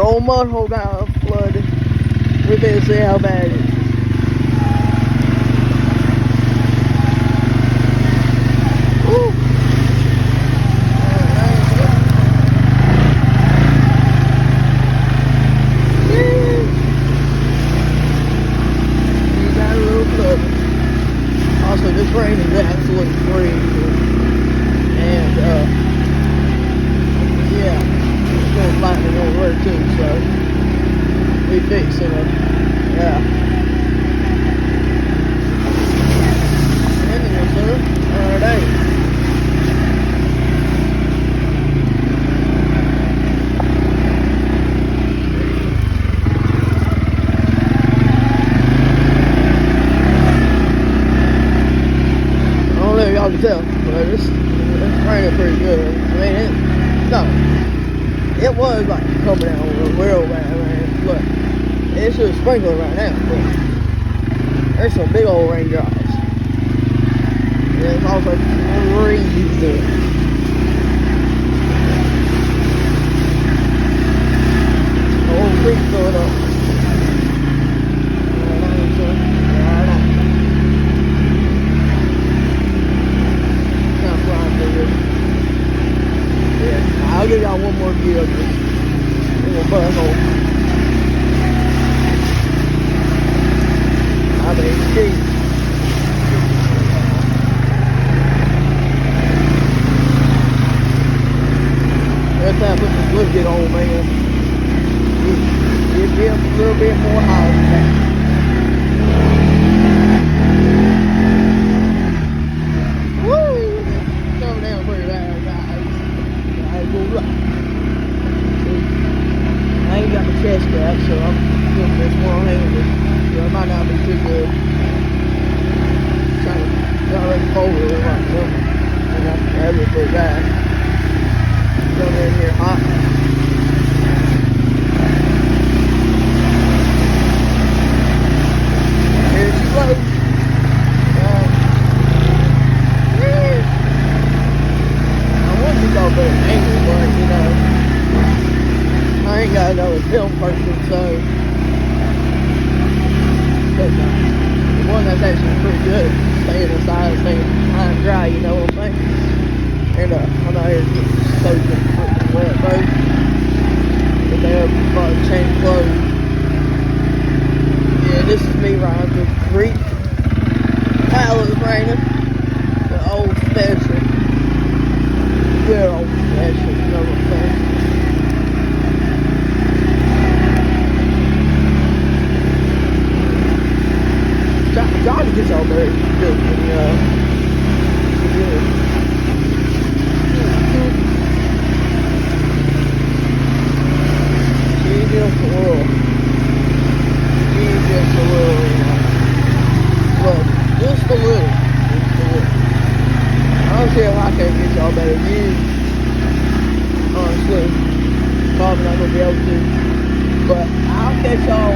old mud hole got flooded. We better see how bad it is. Woo. You got a little flooded. Also, this rain is absolutely freezing. And, yeah, it's going to lightning over too, so we fixing it. Yeah. Anyway, sir, alright. I don't know if y'all can tell, but it's raining pretty good. I mean, it was like coming down real bad, man. Look, it's just sprinkling right now, but there's some big old raindrops. And it's also freezing. The whole creek going up. I'll give y'all one more view of this little butthole. I mean, geez. Every time I put this liquid on, man, it gets a little bit more hot than that. Woo! Coming down pretty bad, guys. I ain't got the chest strap, so I'm doing this one-handed. So it might not be too good. Trying to get ready to fold it like that. And that's it pretty bad. Come in here hot. Here she floats. I want to go better angle, but you know, I ain't got another film person, so but, the one that's actually pretty good, staying inside, staying high and dry, you know what I'm saying? And I'm out here getting soaking freaking wet, bro. But they're about to change clothes. Yeah, this is me riding through the creek. Hell, it's raining. The old fashioned. Good old fashioned, you know what I'm saying? John gets all very good when she's just a little, you know. Look, just a little. I don't see if I can get y'all better views. Honestly, probably not gonna be able to. But I'll catch y'all